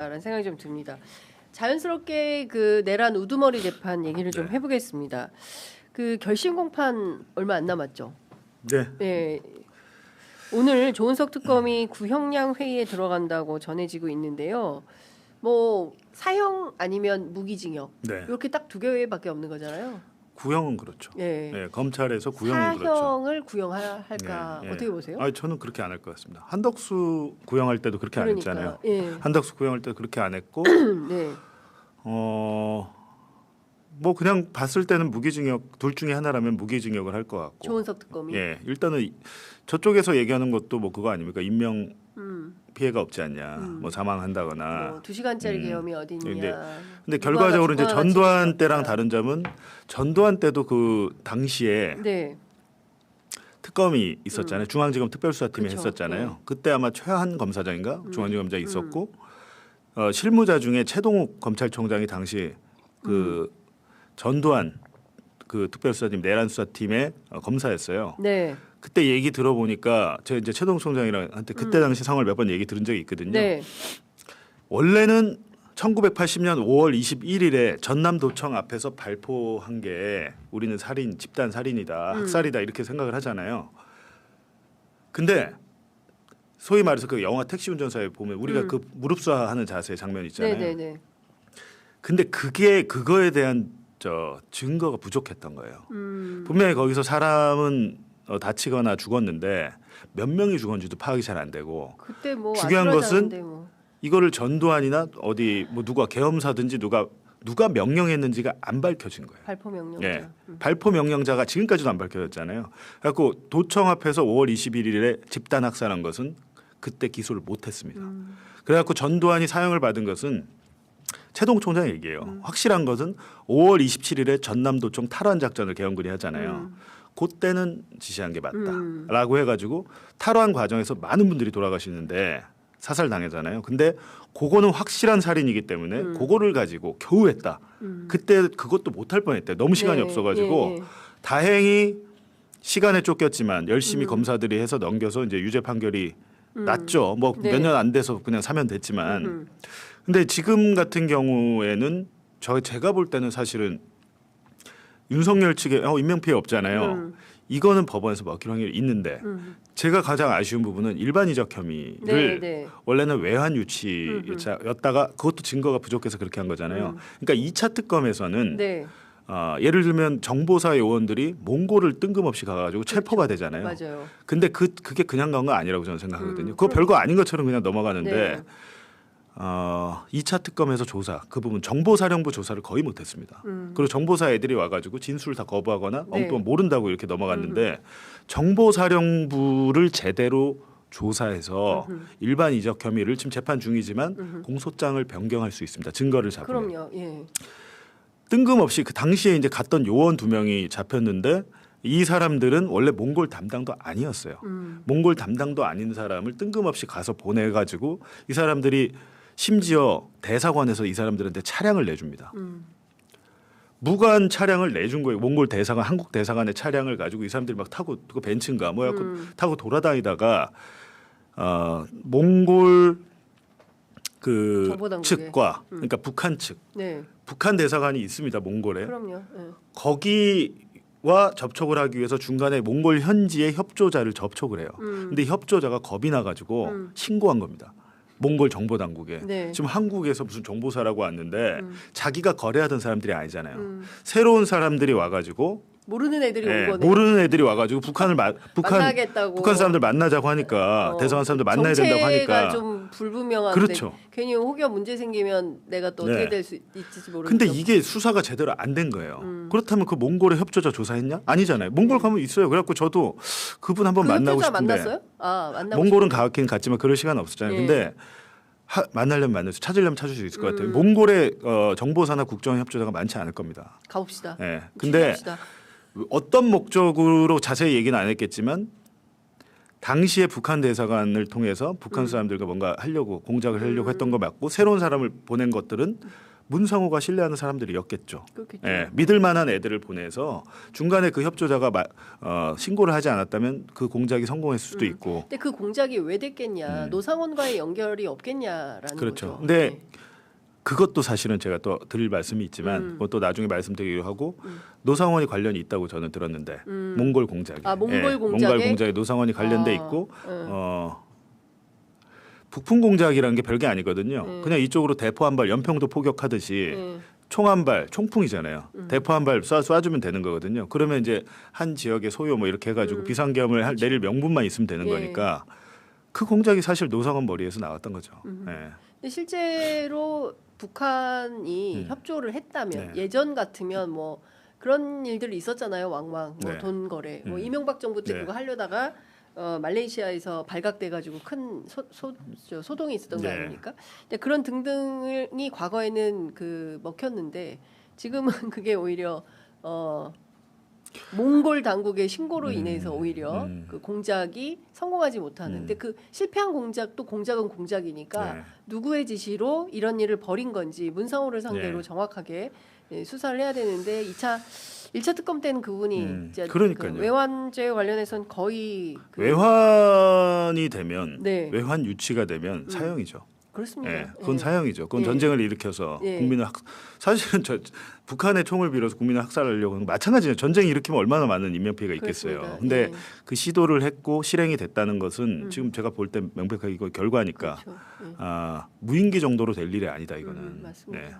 라는 생각이 좀 듭니다. 자연스럽게 그 내란 우두머리 재판 얘기를 좀 해보겠습니다. 그 결심 공판 얼마 안 남았죠. 네. 네. 오늘 조은석 특검이 구형량 회의에 들어간다고 전해지고 있는데요. 뭐 사형 아니면 무기징역 네. 이렇게 딱 두 개밖에 없는 거잖아요. 구형은 그렇죠. 네. 네, 검찰에서 구형은 그렇죠. 사형을 구형할까 네, 어떻게 보세요? 아니, 저는 그렇게 안 할 것 같습니다. 한덕수 구형할 때도 그렇게 안 했잖아요. 예. 한덕수 구형할 때 그렇게 안 했고, 네. 뭐 그냥 봤을 때는 무기징역 둘 중에 하나라면 무기징역을 할 것 같고. 조은석 특검이. 예, 일단은 저쪽에서 얘기하는 것도 뭐 그거 아닙니까? 인명 피해가 없지 않냐, 뭐 사망한다거나. 뭐 2시간짜리 계엄이 어디 있냐. 근데 결과적으로 이제 전두환 때랑 다른 점은 전두환 때도 그 당시에 네. 특검이 있었잖아요. 중앙지검 특별수사팀이 그쵸. 했었잖아요. 네. 그때 아마 최한 검사장인가 중앙지검장이 있었고 실무자 중에 최동욱 검찰총장이 당시 그 전두환 그 특별수사팀 내란 수사팀의 검사였어요. 네. 그때 얘기 들어보니까 제가 이제 최동욱 총장이랑 한테 그때 당시 상황을 몇 번 얘기 들은 적이 있거든요. 네. 원래는 1980년 5월 21일에 전남도청 앞에서 발포한 게 우리는 살인 집단 살인이다 학살이다 이렇게 생각을 하잖아요. 근데 소위 말해서 그 영화 택시 운전사에 보면 우리가 그 무릎수하하는 자세 장면 있잖아요. 네네네. 근데 그게 그거에 대한 증거가 부족했던 거예요. 분명히 거기서 사람은 다치거나 죽었는데 몇 명이 죽었는지도 파악이 잘 안 되고 그때 뭐 중요한 것은 뭐. 이거를 전두환이나 어디 뭐 누가 계엄사든지 누가 명령했는지가 안 밝혀진 거예요. 발포 명령자. 예. 발포 명령자가 지금까지도 안 밝혀졌잖아요. 그래갖고 도청 앞에서 5월 21일에 집단 학살한 것은 그때 기소를 못했습니다. 그래갖고 전두환이 사형을 받은 것은 최동욱 총장 얘기예요. 확실한 것은 5월 27일에 전남도청 탈환 작전을 계엄군이 하잖아요. 그때는 지시한 게 맞다라고 해가지고 탈환 과정에서 많은 분들이 돌아가시는데 사살 당하잖아요. 근데 그거는 확실한 살인이기 때문에 그거를 가지고 겨우 했다. 그때 그것도 못할 뻔했대. 너무 시간이 네, 없어가지고 예. 다행히 시간에 쫓겼지만 열심히 검사들이 해서 넘겨서 이제 유죄 판결이 났죠. 뭐 네. 몇 년 안 돼서 그냥 사면 됐지만. 근데 지금 같은 경우에는 제가 볼 때는 사실은 윤석열 측에 인명피해 없잖아요. 이거는 법원에서 먹힐 확률이 있는데 제가 가장 아쉬운 부분은 일반이적 혐의를 네. 원래는 외환 유치였다가 그것도 증거가 부족해서 그렇게 한 거잖아요. 그러니까 2차 특검에서는 네. 예를 들면 정보사 요원들이 몽골을 뜬금없이 가가지고 체포가 되잖아요. 맞아요. 근데 그게 그냥 간 거 아니라고 저는 생각하거든요. 그거 별거 아닌 것처럼 그냥 넘어가는데 네. 2차 특검에서 조사 그 부분 정보사령부 조사를 거의 못했습니다. 그리고 정보사 애들이 와가지고 진술을 다 거부하거나 네. 엉뚱한 모른다고 이렇게 넘어갔는데 정보사령부를 제대로 조사해서 일반 이적 혐의를 지금 재판 중이지만 공소장을 변경할 수 있습니다. 증거를 잡으면. 그럼요. 예. 뜬금없이 그 당시에 이제 갔던 요원 2명이 잡혔는데 이 사람들은 원래 몽골 담당도 아니었어요. 몽골 담당도 아닌 사람을 뜬금없이 가서 보내가지고 이 사람들이 심지어 대사관에서 이 사람들한테 차량을 내줍니다. 무관 차량을 내준 거예요. 몽골 대사관, 한국 대사관의 차량을 가지고 이 사람들이 막 타고 그 벤츠인가 뭐야 타고 돌아다니다가 몽골 그 정보당국에. 측과 그러니까 북한 측, 네. 북한 대사관이 있습니다. 몽골에. 그럼요. 예. 거기와 접촉을 하기 위해서 중간에 몽골 현지의 협조자를 접촉을 해요. 근데 협조자가 겁이 나가지고 신고한 겁니다. 몽골 정보당국에. 네. 지금 한국에서 무슨 정보사라고 왔는데 자기가 거래하던 사람들이 아니잖아요. 새로운 사람들이 와가지고 모르는 애들이 온 거네. 모르는 애들이 와가지고 만나겠다고. 북한 사람들 만나자고 하니까 대사관 사람들 만나야 된다고 하니까. 정체가 좀 불분명한데 그렇죠. 괜히 혹여 문제 생기면 내가 또 어떻게 네. 될 수 있을지 모르니까. 근데 이게 수사가 제대로 안 된 거예요. 그렇다면 그 몽골의 협조자 조사했냐? 아니잖아요. 몽골 가면 있어요. 그래갖고 저도 그분 한번 만나고 싶은데. 만났어요? 만나고 몽골은 가긴 갔지만 그럴 시간 없었잖아요. 예. 근데 만나려면 만날 수, 찾으려면 찾을 수 있을 것 같아요. 몽골의 정보사나 국정협조자가 많지 않을 겁니다. 가봅시다. 예. 근데 취재합시다. 어떤 목적으로 자세히 얘기는 안 했겠지만 당시에 북한 대사관을 통해서 북한 사람들과 뭔가 하려고 공작을 하려고 했던 거 맞고 새로운 사람을 보낸 것들은 문상호가 신뢰하는 사람들이었겠죠. 그렇겠죠. 예, 믿을 만한 애들을 보내서 중간에 그 협조자가 신고를 하지 않았다면 그 공작이 성공했을 수도 있고. 근데 그 공작이 왜 됐겠냐? 노상원과의 연결이 없겠냐라는 그렇죠. 거죠. 근데 네. 그것도 사실은 제가 또 드릴 말씀이 있지만 뭐 또 나중에 말씀드리기로 하고 노상원이 관련이 있다고 저는 들었는데 몽골 공작에 몽골 공작에? 몽골 공작에 노상원이 관련돼 있고 북풍 공작이라는 게 별게 아니거든요. 그냥 이쪽으로 대포 한 발 연평도 포격하듯이 총 한 발 총풍이잖아요. 대포 한 발 쏴주면 되는 거거든요. 그러면 이제 한 지역의 소요 뭐 이렇게 해가지고 비상계엄을 내릴 명분만 있으면 되는 예. 거니까 그 공작이 사실 노상원 머리에서 나왔던 거죠. 예. 근데 실제로 북한이 협조를 했다면 네. 예전 같으면 뭐 그런 일들이 있었잖아요. 왕왕 뭐 네. 돈 거래. 뭐 이명박 정부 때 네. 그거 하려다가 말레이시아에서 발각돼가지고 큰 소동이 있었던 거 네. 아닙니까? 근데 그런 등등이 과거에는 그 먹혔는데 지금은 그게 오히려 몽골 당국의 신고로 인해서 오히려 그 공작이 성공하지 못하는. 근데 그 실패한 공작도 공작은 공작이니까 네. 누구의 지시로 이런 일을 벌인 건지 문상호를 상대로 네. 정확하게 수사를 해야 되는데 1차 특검 때는 그분이 이제 그러니까요. 그 외환죄 관련해서는 거의 외환이 되면 네. 외환 유치가 되면 사형이죠. 그렇습니다. 예, 그건 예. 사형이죠. 그건 예. 전쟁을 일으켜서 예. 국민을 사실은 북한의 총을 빌어서 국민을 학살하려고 하는 거 마찬가지예요. 전쟁 일으키면 얼마나 많은 인명피해가 있겠어요. 그렇습니다. 근데 예. 그 시도를 했고 실행이 됐다는 것은 지금 제가 볼 때 명백하게 이거 결과니까 그렇죠. 예. 무인기 정도로 될 일이 아니다 이거는. 맞습니다. 예.